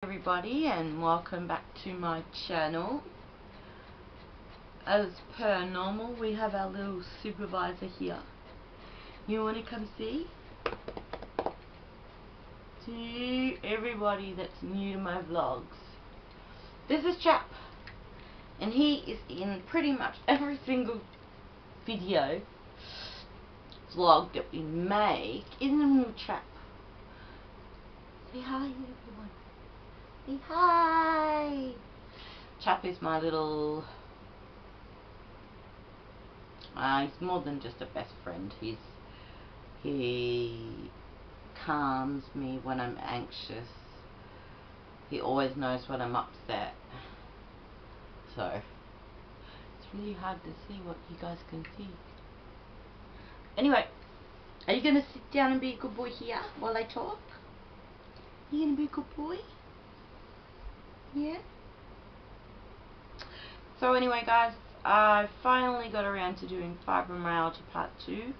Everybody, and welcome back to my channel. As per normal, we have our little supervisor here. You want to come see? To everybody that's new to my vlogs, this is Chap, and he is in pretty much every single video vlog that we make. Isn't a little Chap? Say hi everyone. Say hi. Chap is my little he's more than just a best friend. He calms me when I'm anxious. He always knows when I'm upset. So it's really hard to see what you guys can see. Anyway, are you gonna sit down and be a good boy here while I talk? You gonna be a good boy? Yeah? So anyway guys, I finally got around to doing Fibromyalgia Part 2.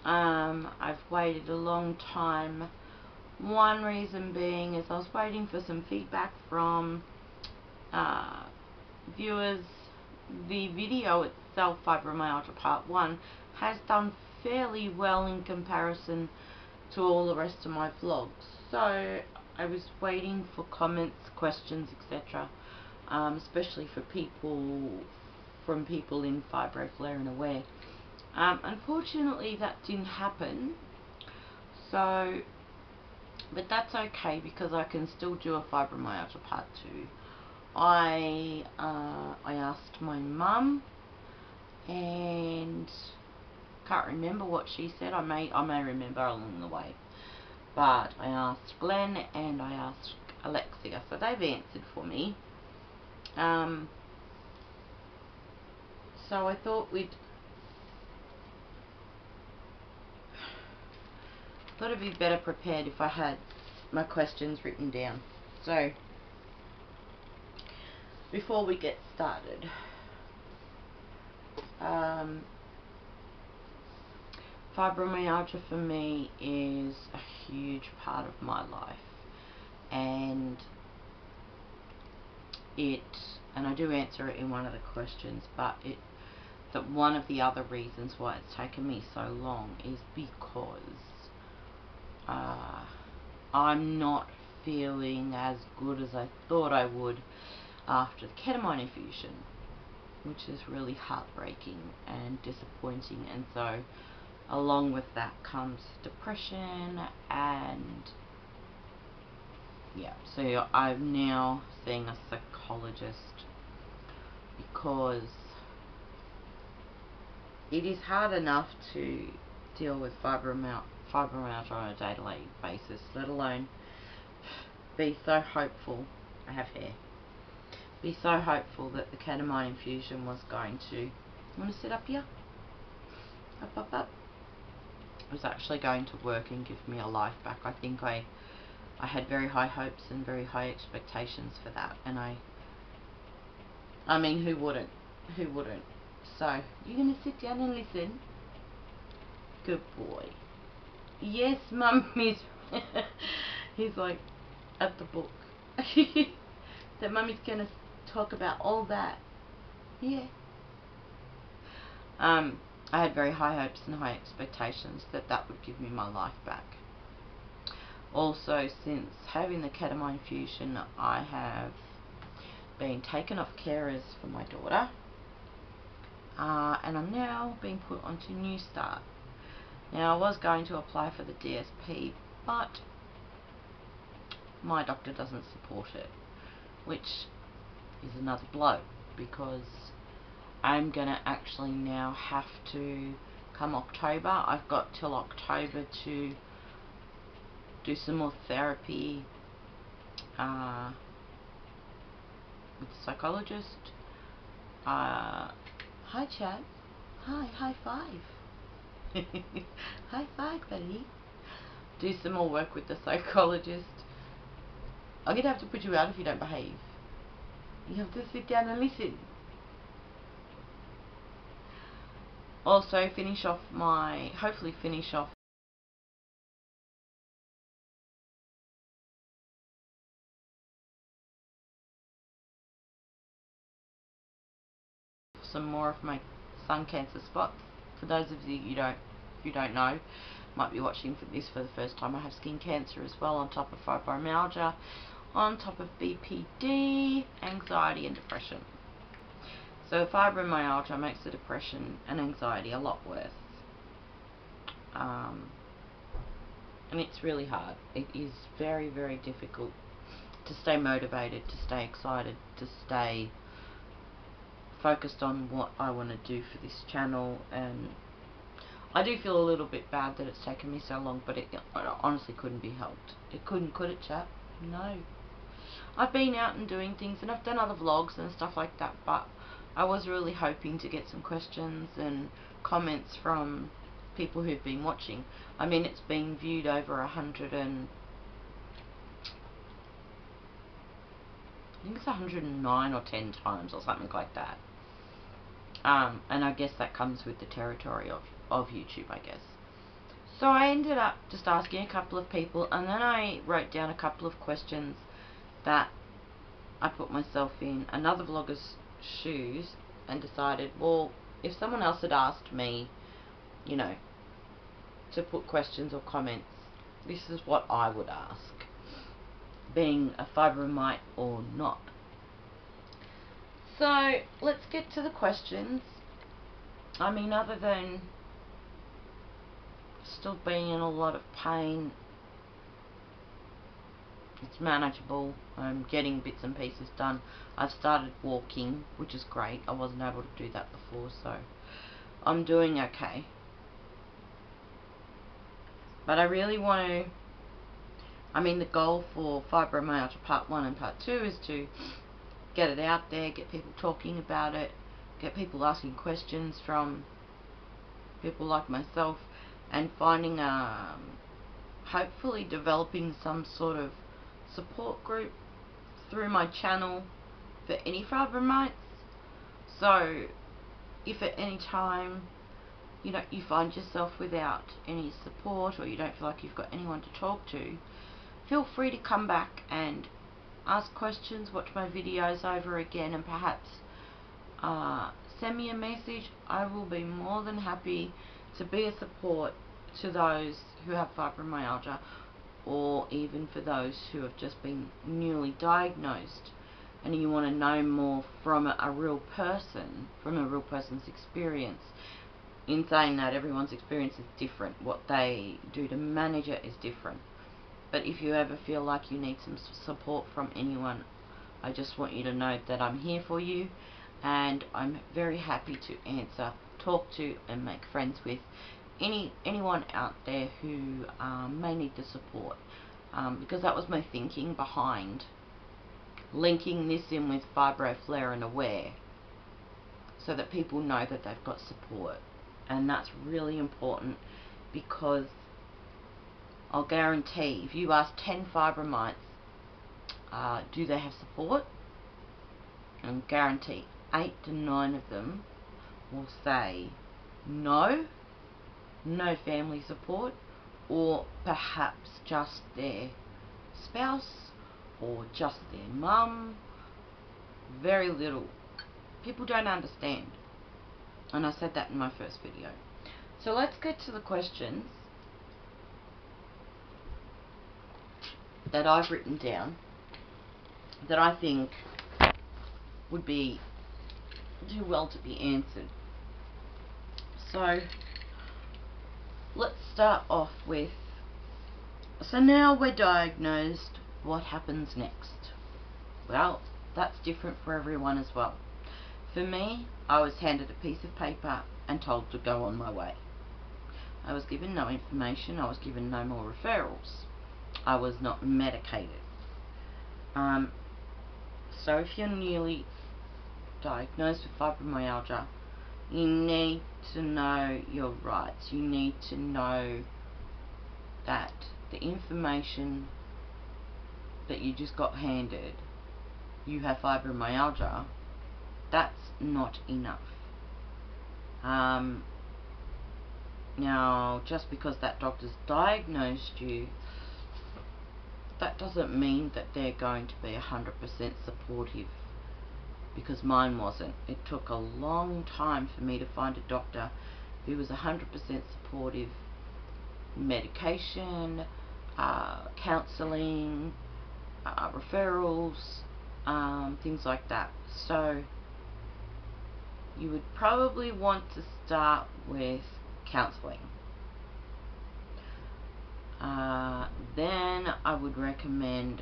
I've waited a long time. One reason being is I was waiting for some feedback from viewers. The video itself, Fibromyalgia Part 1, has done fairly well in comparison to all the rest of my vlogs. So I was waiting for comments, questions, etc. Especially from people in Fibro Flare and Aware. Unfortunately that didn't happen, so but that's okay because I can still do a Fibromyalgia Part 2. I asked my mum, and can't remember what she said. I may remember along the way, but I asked Glenn and I asked Alexia, so they've answered for me. So I thought it'd be better prepared if I had my questions written down. So before we get started, fibromyalgia for me is a huge part of my life, and I do answer it in one of the questions, but that one of the other reasons why it's taken me so long is because I'm not feeling as good as I thought I would after the KETMINE infusion, which is really heartbreaking and disappointing. And so along with that comes depression, and yeah, so I'm now seeing a psychologist because it is hard enough to deal with fibromyalgia on a day-to-day basis, let alone be so hopeful. I have hair. Be so hopeful that the KETMINE infusion was going to, you want to sit up here? Up. It was actually going to work and give me a life back. I think I had very high hopes and very high expectations for that, and I mean, who wouldn't? Who wouldn't? So, you're going to sit down and listen? Good boy. Yes, Mum is... He's like, at the book. That Mummy's going to talk about all that. Yeah. I had very high hopes and high expectations that would give me my life back. Also, since having the KETMINE infusion, I have been taken off carers for my daughter, and I'm now being put onto New Start. Now, I was going to apply for the DSP, but my doctor doesn't support it, which is another blow, because I'm going to actually now have to, come October, I've got till October to do some more therapy with a psychologist. Hi Chad. Hi, high five. High five, buddy. Do some more work with the psychologist. I'm going to have to put you out if you don't behave. You have to sit down and listen. Also hopefully finish off some more of my sun cancer spots. For those of you who don't know, might be watching this for the first time, I have skin cancer as well, on top of fibromyalgia, on top of BPD, anxiety and depression. So fibromyalgia makes the depression and anxiety a lot worse. And it's really hard. It is very, very difficult to stay motivated, to stay excited, to stay focused on what I want to do for this channel. And I do feel a little bit bad that it's taken me so long, but it honestly couldn't be helped. It couldn't, could it, chap? No. I've been out and doing things, and I've done other vlogs and stuff like that, but I was really hoping to get some questions and comments from people who've been watching. I mean, it's been viewed over 109 or 10 times or something like that. And I guess that comes with the territory of YouTube, I guess. So I ended up just asking a couple of people, and then I wrote down a couple of questions that I put myself in another vlogger's shoes and decided, well, if someone else had asked me, you know, to put questions or comments, this is what I would ask, being a fibromite or not. So let's get to the questions. I mean, other than still being in a lot of pain, it's manageable. I'm getting bits and pieces done. I've started walking, which is great. I wasn't able to do that before, so I'm doing okay. But I really want to, I mean, the goal for Fibromyalgia Part 1 and Part 2 is to get it out there, get people talking about it, get people asking questions from people like myself, and finding, hopefully developing some sort of support group through my channel for any fibromites. So if at any time, you know, you find yourself without any support, or you don't feel like you've got anyone to talk to, feel free to come back and ask questions, watch my videos over again, and perhaps send me a message. I will be more than happy to be a support to those who have fibromyalgia, or even for those who have just been newly diagnosed and you want to know more from a real person, from a real person's experience. In saying that, everyone's experience is different. What they do to manage it is different. But if you ever feel like you need some support from anyone, I just want you to know that I'm here for you, and I'm very happy to answer, talk to, and make friends with anyone out there who may need the support. Because that was my thinking behind linking this in with Fibro Flare and Aware, so that people know that they've got support. And that's really important, because I'll guarantee, if you ask 10 fibromites, do they have support? And guarantee 8 to 9 of them will say no, no family support, or perhaps just their spouse or just their mum. Very little. People don't understand. And I said that in my first video. So let's get to the questions that I've written down that I think would do well to be answered. So let's start off with, so now we're diagnosed, what happens next? Well, that's different for everyone as well. For me, I was handed a piece of paper and told to go on my way. I was given no information. I was given no more referrals. I was not medicated. So if you're newly diagnosed with fibromyalgia, you need to know your rights. You need to know that the information that you just got handed, you have fibromyalgia, that's not enough. Now, just because that doctor's diagnosed you, that doesn't mean that they're going to be 100% supportive because mine wasn't. It took a long time for me to find a doctor who was 100% supportive. Medication, counselling, referrals, things like that. So you would probably want to start with counselling. Then I would recommend,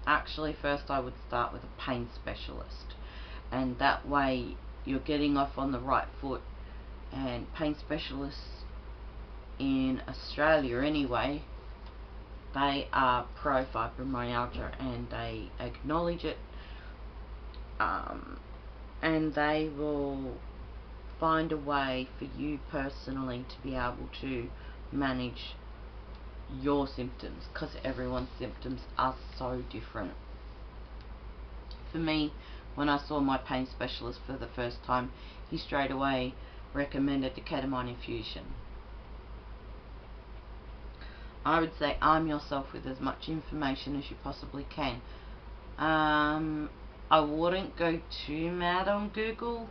actually first I would start with a pain specialist, and that way you're getting off on the right foot. And pain specialists in Australia anyway, they are pro fibromyalgia and they acknowledge it, and they will find a way for you personally to be able to manage your symptoms, because everyone's symptoms are so different. For me, when I saw my pain specialist for the first time, he straight away recommended the KETMINE infusion. I would say arm yourself with as much information as you possibly can. I wouldn't go too mad on Google.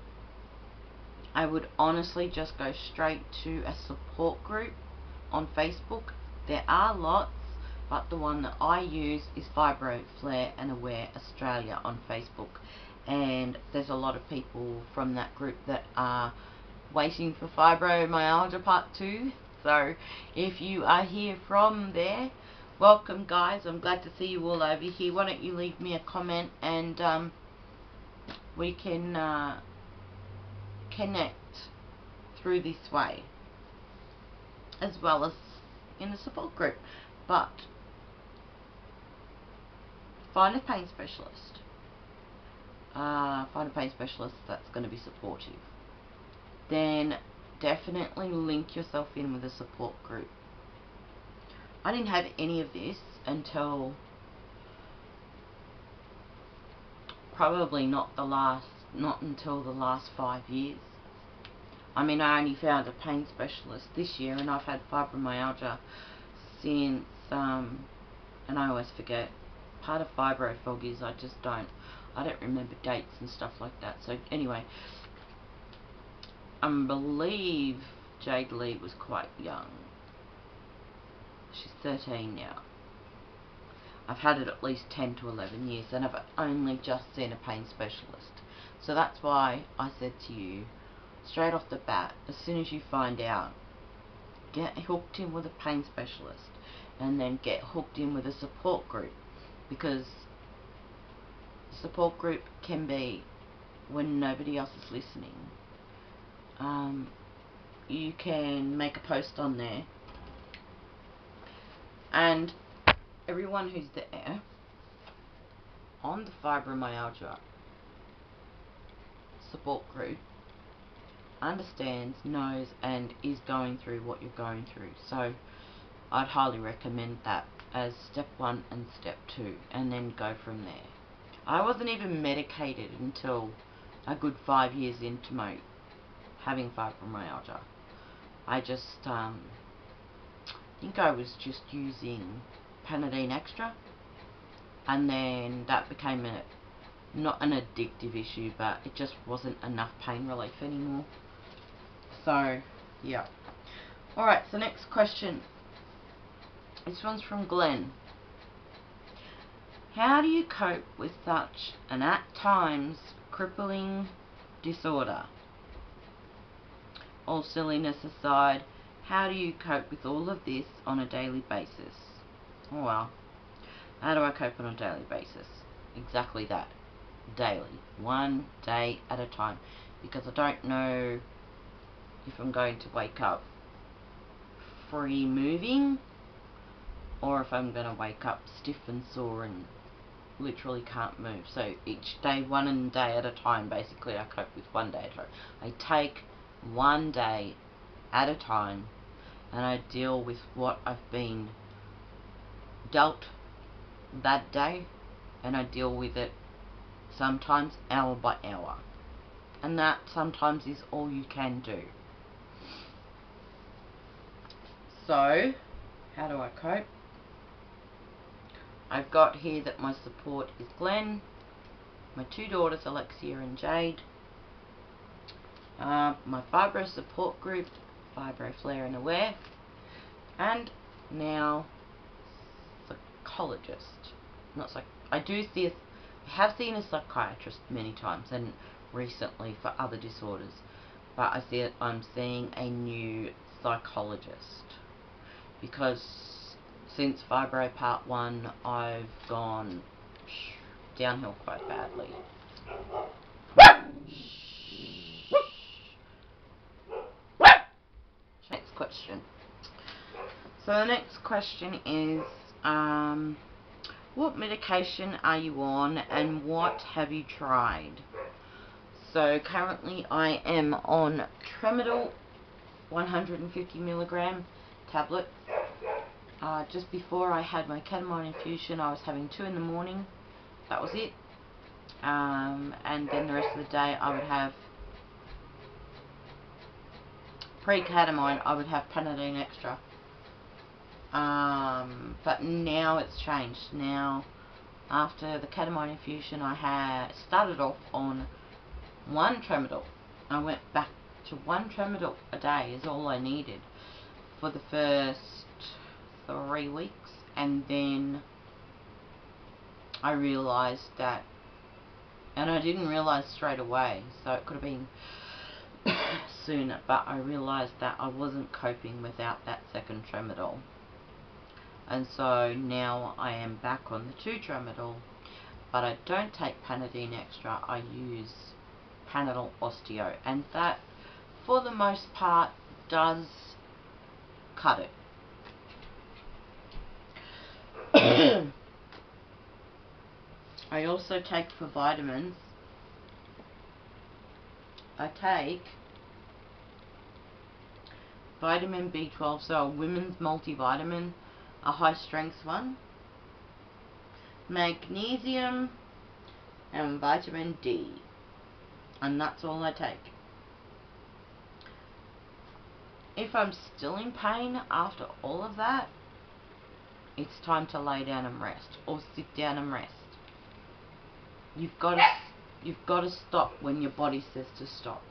I would honestly just go straight to a support group on Facebook. There are lots, but the one that I use is Fibro Flare and Aware Australia on Facebook, and there's a lot of people from that group that are waiting for Fibromyalgia Part 2. So if you are here from there, welcome guys. I'm glad to see you all over here. Why don't you leave me a comment, and we can connect through this way, as well as in the support group. But find a pain specialist. Find a pain specialist that's going to be supportive. Then definitely link yourself in with a support group. I didn't have any of this until probably not until the last 5 years. I mean, I only found a pain specialist this year, and I've had fibromyalgia since, and I always forget. Part of fibro fog is I don't remember dates and stuff like that. So anyway, I believe Jade Lee was quite young. She's 13 now. I've had it at least 10 to 11 years, and I've only just seen a pain specialist. So that's why I said to you, straight off the bat, as soon as you find out, get hooked in with a pain specialist, and then get hooked in with a support group, because the support group can be when nobody else is listening. You can make a post on there, and everyone who's there on the fibromyalgia support group understands, knows, and is going through what you're going through. So I'd highly recommend that as step 1 and step 2, and then go from there. I wasn't even medicated until a good 5 years into my having fibromyalgia. I just think I was just using Panadine Extra, and then that became not an addictive issue, but it just wasn't enough pain relief anymore. So yeah. Alright, so next question. This one's from Glenn. How do you cope with such an at times crippling disorder? All silliness aside, how do you cope with all of this on a daily basis? Oh well, how do I cope on a daily basis? Exactly that. Daily. One day at a time. Because I don't know if I'm going to wake up free moving, or if I'm going to wake up stiff and sore and literally can't move. So each day, one day at a time, basically I cope with one day at a time. I take one day at a time, and I deal with what I've been dealt that day, and I deal with it sometimes hour by hour, and that sometimes is all you can do. So how do I cope? I've got here that my support is Glenn, my 2 daughters, Alexia and Jade, my fibro support group, Fibro Flare and Aware, and now psychologist. Not psych. I have seen a psychiatrist many times, and recently for other disorders, but I'm seeing a new psychologist because since Fibro Part 1 I've gone downhill quite badly. Next question. So the next question is, what medication are you on and what have you tried? So currently I am on Tramadol 150 milligram tablets. Just before I had my KETMINE infusion, I was having 2 in the morning. That was it. And then the rest of the day I would have pre-KETMINE, I would have Panadine Extra. But now it's changed. Now, after the KETMINE infusion, I had started off on 1 Tramadol. I went back to 1 Tramadol a day is all I needed for the first 3 weeks, and then I realised that, and I didn't realise straight away, so it could have been sooner, but I realised that I wasn't coping without that 2nd Tramadol. And so now I am back on the 2 Tramadol, but I don't take Panadine Extra. I use Panadol Osteo, and that for the most part does cut it. I also take for vitamins, I take vitamin B12, so a women's multivitamin, a high strength one, magnesium, and vitamin D, and that's all I take. If I'm still in pain after all of that, it's time to lay down and rest, or sit down and rest. You've got to stop when your body says to stop.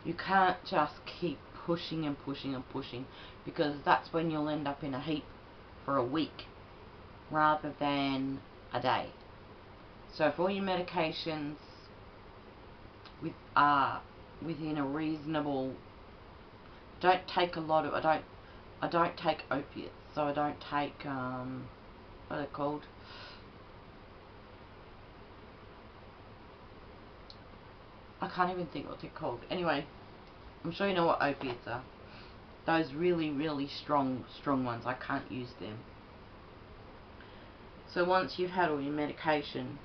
You can't just keep pushing and pushing and pushing, because that's when you'll end up in a heap for a week rather than a day. So for all your medications within a reasonable, don't take a lot of, I don't take opiates, so I don't take what are they called? I can't even think what they're called. Anyway, I'm sure you know what opiates are. Those really, really strong ones, I can't use them. So once you've had all your medication,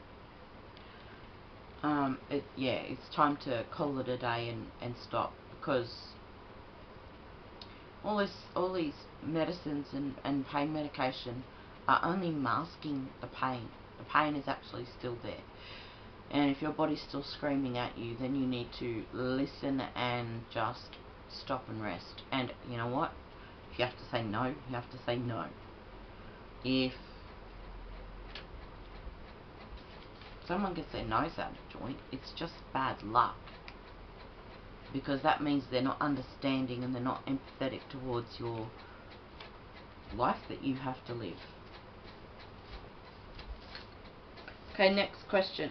it's time to call it a day and stop, because all these medicines and pain medication are only masking the pain. The pain is actually still there. And if your body's still screaming at you, then you need to listen and just stop and rest. And you know what? If you have to say no, you have to say no. If someone gets their nose out of joint, it's just bad luck. Because that means they're not understanding and they're not empathetic towards your life that you have to live. Okay, next question.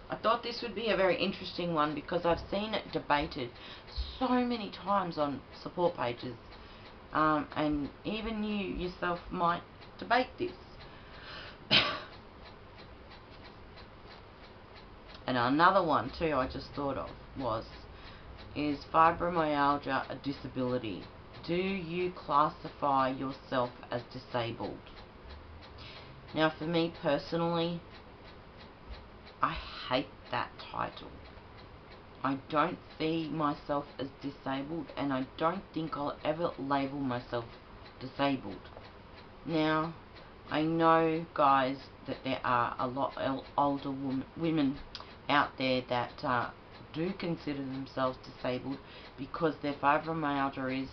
I thought this would be a very interesting one because I've seen it debated so many times on support pages, and even you yourself might debate this. And another one too I just thought of is fibromyalgia a disability? Do you classify yourself as disabled? Now for me personally, I hate that title. I don't see myself as disabled, and I don't think I'll ever label myself disabled. Now, I know, guys, that there are a lot older women out there that do consider themselves disabled because their fibromyalgia is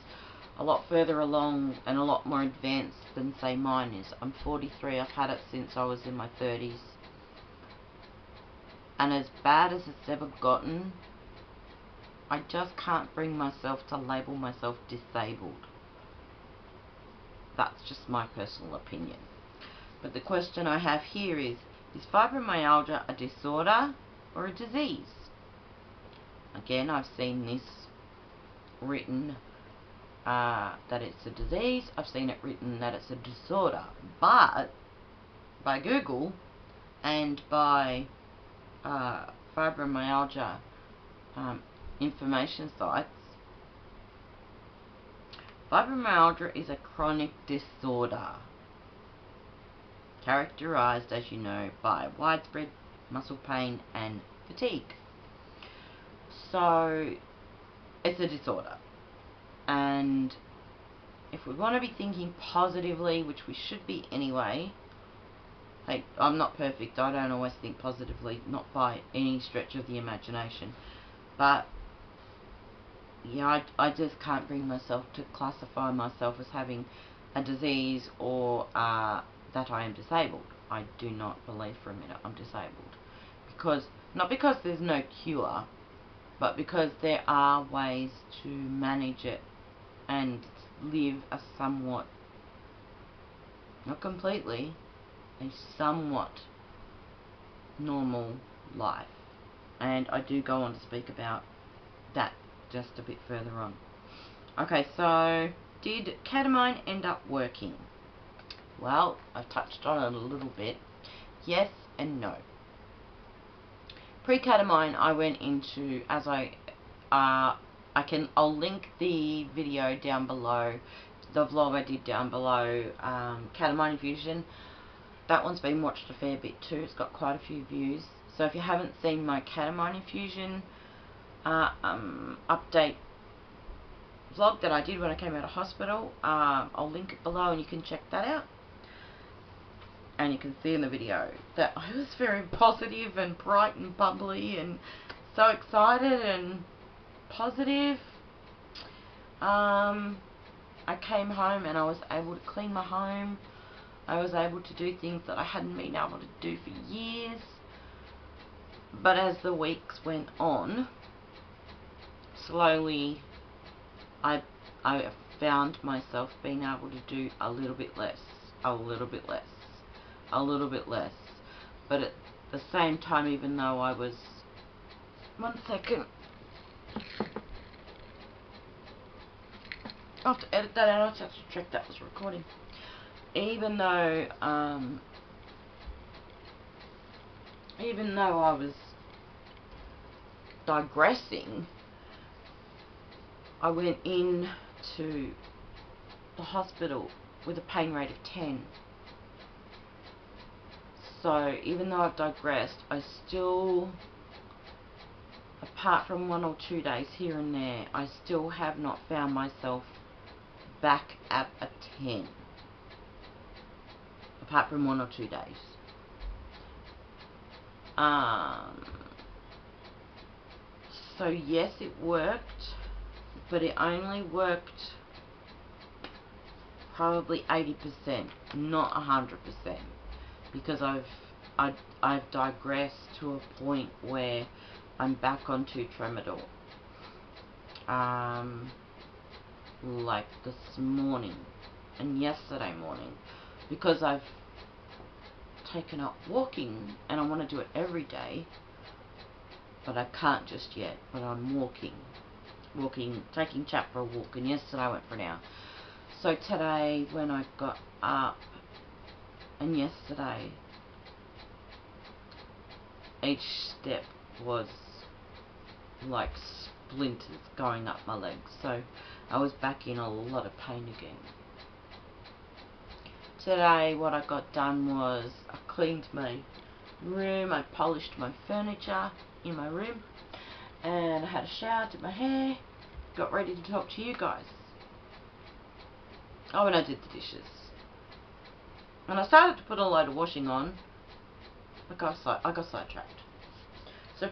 a lot further along and a lot more advanced than, say, mine is. I'm 43, I've had it since I was in my 30s. and as bad as it's ever gotten, I just can't bring myself to label myself disabled. That's just my personal opinion. But the question I have here is fibromyalgia a disorder or a disease? Again, I've seen this written that it's a disease. I've seen it written that it's a disorder. But by Google and by fibromyalgia information sites, fibromyalgia is a chronic disorder characterized, as you know, by widespread muscle pain and fatigue. So it's a disorder, and if we want to be thinking positively, which we should be anyway, hey, I'm not perfect, I don't always think positively, not by any stretch of the imagination, but yeah, I just can't bring myself to classify myself as having a disease or that I am disabled. I do not believe for a minute I'm disabled. Not because there's no cure, but because there are ways to manage it and live a somewhat, not completely, a somewhat normal life. And I do go on to speak about that just a bit further on. Okay, so did KETMINE end up working? Well, I've touched on it a little bit. Yes and no. Pre-KETMINE, I went into, as I'll link the video down below, the vlog I did down below, KETMINE Infusion. That one's been watched a fair bit too. It's got quite a few views. So if you haven't seen my KETMINE Infusion update vlog that I did when I came out of hospital, I'll link it below and you can check that out. And you can see in the video that I was very positive and bright and bubbly and so excited and positive. I came home and I was able to clean my home. I was able to do things that I hadn't been able to do for years. But as the weeks went on, slowly I found myself being able to do a little bit less, a little bit less, a little bit less. But at the same time, even though I was, one second, I'll have to edit that out. I'll have to check that was recording. Even though I was digressing, I went into the hospital with a pain rate of 10. So even though I've digressed, I still, apart from 1 or 2 days here and there, I still have not found myself back at a 10. Apart from 1 or 2 days. So yes, it worked, but it only worked probably 80%, not 100%, because I've digressed to a point where I'm back onto tramadol. Like this morning and yesterday morning, because I've taken up walking and I want to do it every day, but I can't just yet. But I'm walking, taking Chap for a walk, and yesterday I went for an hour. So today when I got up, and yesterday, each step was like splinters going up my legs, so I was back in a lot of pain again. Today what I got done was I cleaned my room, I polished my furniture in my room, and I had a shower, did my hair, got ready to talk to you guys. Oh, and I did the dishes. And I started to put a load of washing on. I got sidetracked. So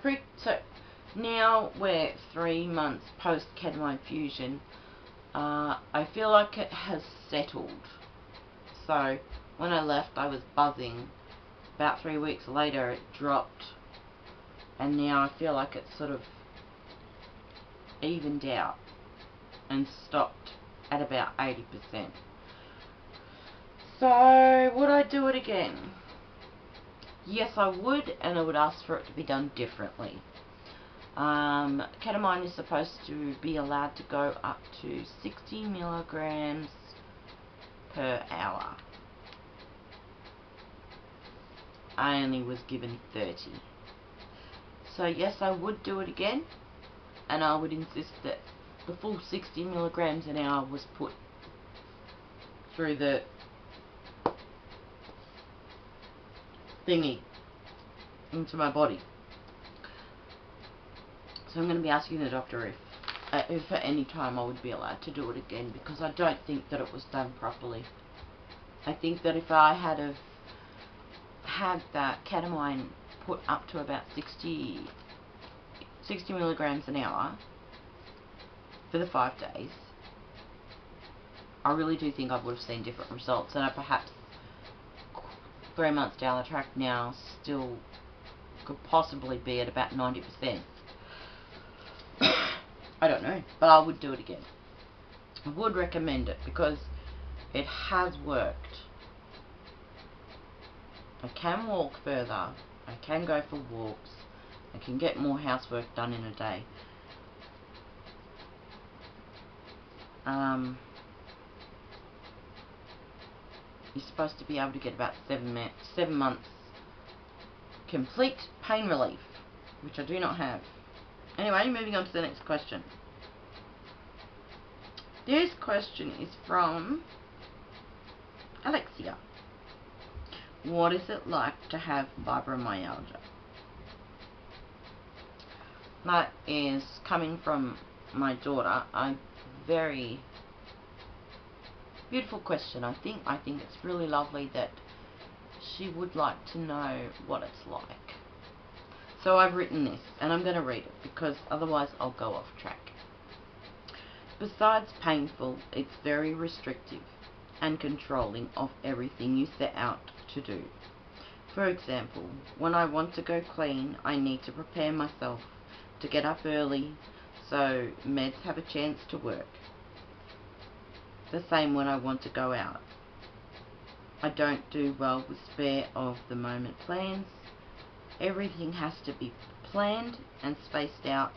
now we're 3 months post KETMINE Infusion. I feel like it has settled. So when I left, I was buzzing. About 3 weeks later, it dropped and now I feel like it's sort of evened out and stopped at about 80%. So would I do it again? Yes, I would, and I would ask for it to be done differently. Ketamine is supposed to be allowed to go up to 60 milligrams per hour. I only was given 30. So yes, I would do it again, and I would insist that the full 60 milligrams an hour was put through the thingy into my body. So I'm going to be asking the doctor if at any time I would be allowed to do it again, because I don't think that it was done properly. I think that if I had that ketamine put up to about 60 milligrams an hour for the 5 days, I really do think I would have seen different results, and I perhaps 3 months down the track now still could possibly be at about 90%. I don't know, but I would do it again. I would recommend it because it has worked. I can walk further, I can go for walks, I can get more housework done in a day. You're supposed to be able to get about 7 months complete pain relief, which I do not have. Anyway, moving on to the next question. This question is from Alexia. What is it like to have fibromyalgia? That is coming from my daughter. A very beautiful question. I think it's really lovely that she would like to know what it's like. So I've written this, and I'm going to read it because otherwise I'll go off track. Besides painful, it's very restrictive and controlling of everything you set out to do. For example, when I want to go clean, I need to prepare myself to get up early so meds have a chance to work. The same when I want to go out. I don't do well with spare of the moment plans. Everything has to be planned and spaced out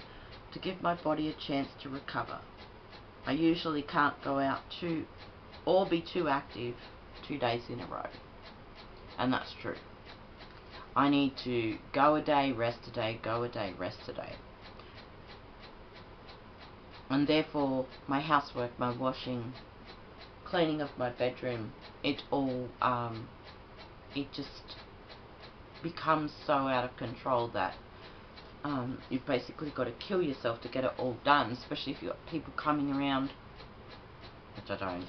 to give my body a chance to recover. I usually can't go out or be too active 2 days in a row. And that's true. I need to go a day, rest a day, go a day, rest a day. And therefore, my housework, my washing, cleaning of my bedroom, it all, it just becomes so out of control that you've basically got to kill yourself to get it all done, especially if you've got people coming around, which I don't.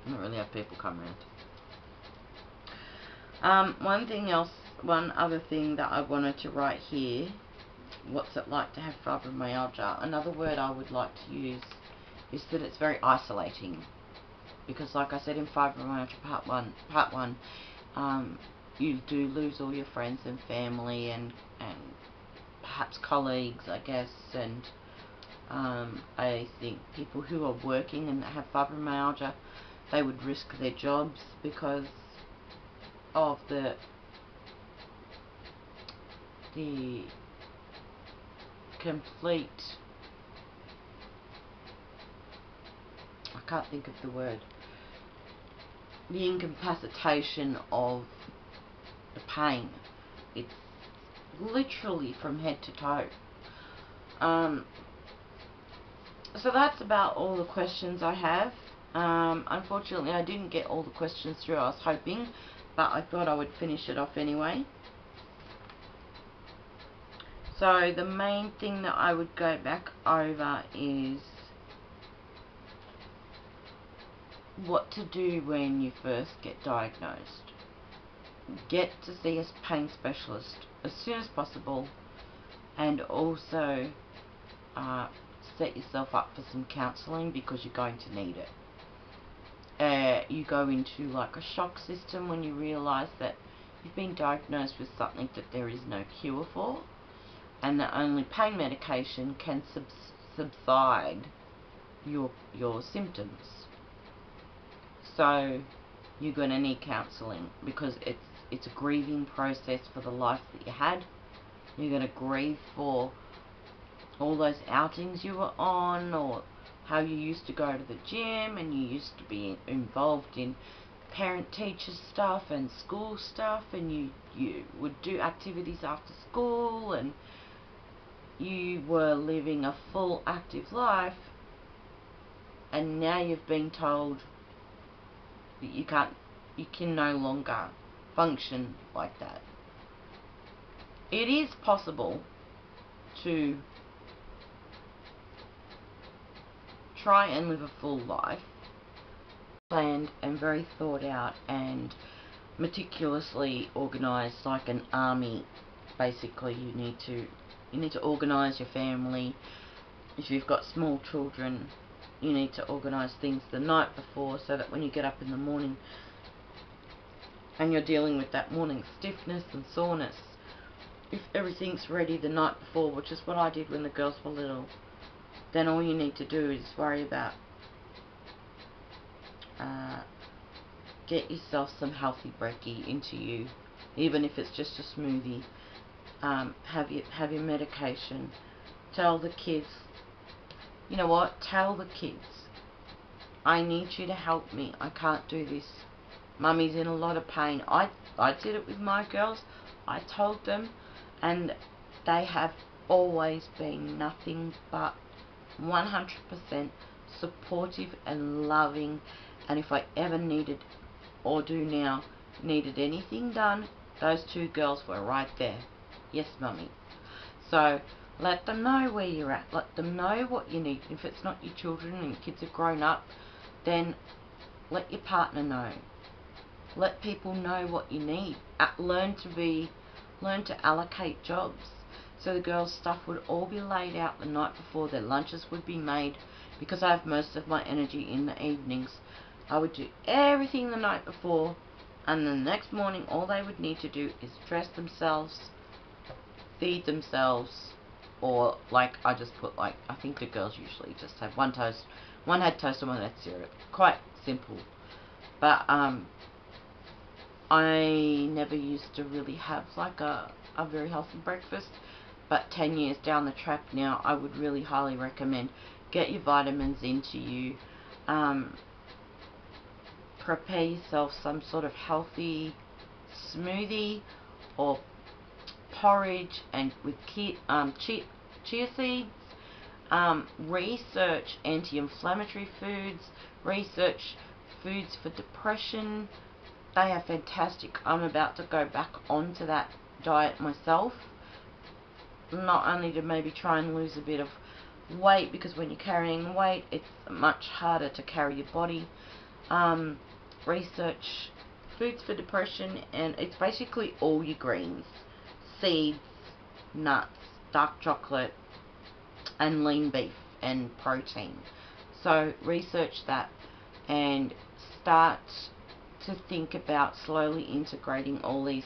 I don't really have people come around. One other thing that I wanted to write here, what's it like to have fibromyalgia? Another word I would like to use is that it's very isolating, because like I said in Fibromyalgia part one, you do lose all your friends and family and perhaps colleagues, I guess, and I think people who are working and have fibromyalgia, they would risk their jobs because of the complete, I can't think of the word, the incapacitation of the pain. It's literally from head to toe. So that's about all the questions I have. Unfortunately, I didn't get all the questions through I was hoping, but I thought I would finish it off anyway. So the main thing that I would go back over is what to do when you first get diagnosed. Get to see a pain specialist as soon as possible, and also set yourself up for some counselling because you're going to need it. You go into like a shock system when you realise that you've been diagnosed with something that there is no cure for, and that only pain medication can subside your symptoms. So you're going to need counselling, because it's a grieving process for the life that you had. You're going to grieve for all those outings you were on, or how you used to go to the gym and you used to be involved in parent-teacher stuff and school stuff, and you would do activities after school, and you were living a full active life, and now you've been told that you can no longer function like that. It is possible to try and live a full life, planned and very thought out and meticulously organised, like an army. Basically, you need to organise your family. If you've got small children, you need to organise things the night before, so that when you get up in the morning and you're dealing with that morning stiffness and soreness, if everything's ready the night before, which is what I did when the girls were little, then all you need to do is worry about get yourself some healthy brekkie into you, even if it's just a smoothie. Have your medication. Tell the kids, you know what, tell the kids, I need you to help me, I can't do this, Mummy's in a lot of pain. I did it with my girls. I told them, and they have always been nothing but 100% supportive and loving. And if I ever needed, or do now, needed anything done, those two girls were right there. Yes, Mummy. So let them know where you're at. Let them know what you need. If it's not your children and your kids are grown up, then let your partner know. Let people know what you need. Learn to allocate jobs. So the girls' stuff would all be laid out the night before. Their lunches would be made. Because I have most of my energy in the evenings, I would do everything the night before, and then the next morning all they would need to do is dress themselves, feed themselves, or like I just put, like, I think the girls usually just have one toast, one had toast and one had cereal. Quite simple. But I never used to really have like a very healthy breakfast. But 10 years down the track now, I would really highly recommend get your vitamins into you. Prepare yourself some sort of healthy smoothie or porridge, and with chia seeds. Research anti-inflammatory foods. Research foods for depression. They are fantastic. I'm about to go back onto that diet myself. Not only to maybe try and lose a bit of weight, because when you're carrying weight, it's much harder to carry your body. Research foods for depression, and it's basically all your greens, seeds, nuts, dark chocolate, and lean beef and protein. So research that and start to think about slowly integrating all these,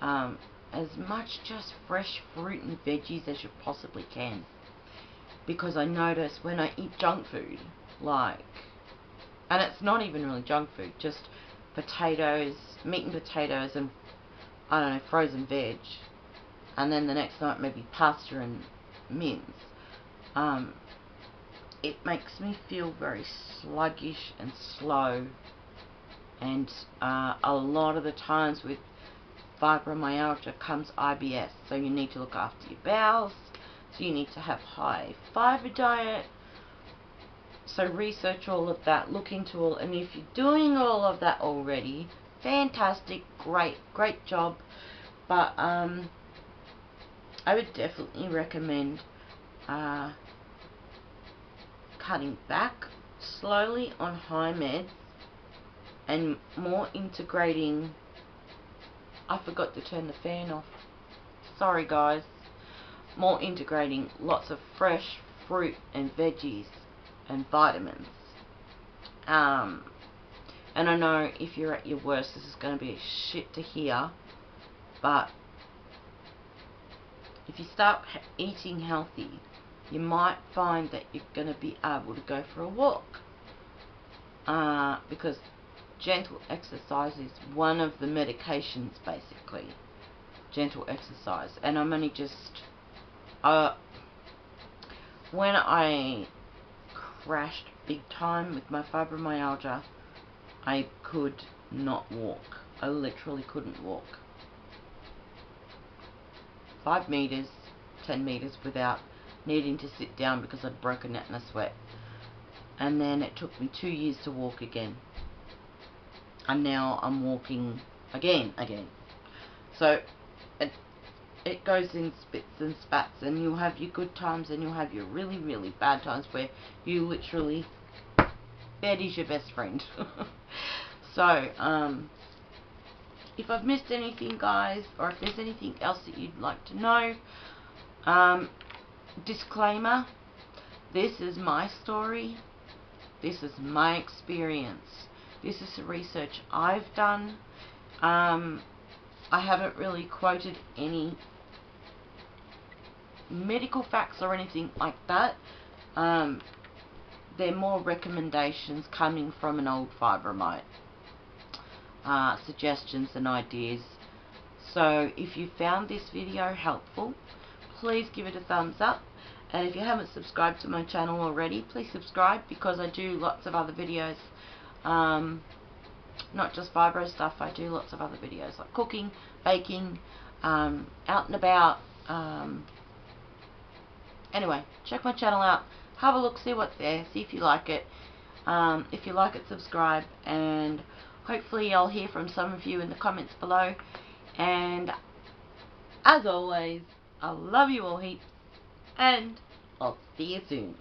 as much just fresh fruit and veggies as you possibly can. Because I notice when I eat junk food, like, and it's not even really junk food, just potatoes, meat and potatoes, and I don't know, frozen veg, and then the next night maybe pasta and mince, it makes me feel very sluggish and slow. And a lot of the times with fibromyalgia comes IBS, so you need to look after your bowels, so you need to have high fiber diet. So research all of that, look into all, and if you're doing all of that already, fantastic, great job. But I would definitely recommend cutting back slowly on high meds and more integrating. I forgot to turn the fan off. Sorry guys. More integrating lots of fresh fruit and veggies and vitamins. And I know if you're at your worst, this is going to be shit to hear, But if you start eating healthy, you might find that you're going to be able to go for a walk. Because gentle exercise is one of the medications, basically. Gentle exercise. And I'm only just... when I crashed big time with my fibromyalgia, I could not walk. I literally couldn't walk 5 meters, 10 meters without needing to sit down because I'd broken out in a sweat. And then it took me 2 years to walk again. And now I'm walking again. So it goes in spits and spats, and you'll have your good times and you'll have your really, really bad times where you literally, bed is your best friend. So, if I've missed anything, guys, or if there's anything else that you'd like to know, disclaimer, this is my story, this is my experience, this is the research I've done. I haven't really quoted any medical facts or anything like that. They're more recommendations coming from an old fibromite. Suggestions and ideas. So if you found this video helpful, please give it a thumbs up, and if you haven't subscribed to my channel already, please subscribe, because I do lots of other videos, not just fibro stuff. I do lots of other videos like cooking, baking, out and about. Anyway, check my channel out, have a look, see what's there, see if you like it. If you like it, subscribe, and hopefully I'll hear from some of you in the comments below. And as always, I love you all heaps, and I'll see you soon.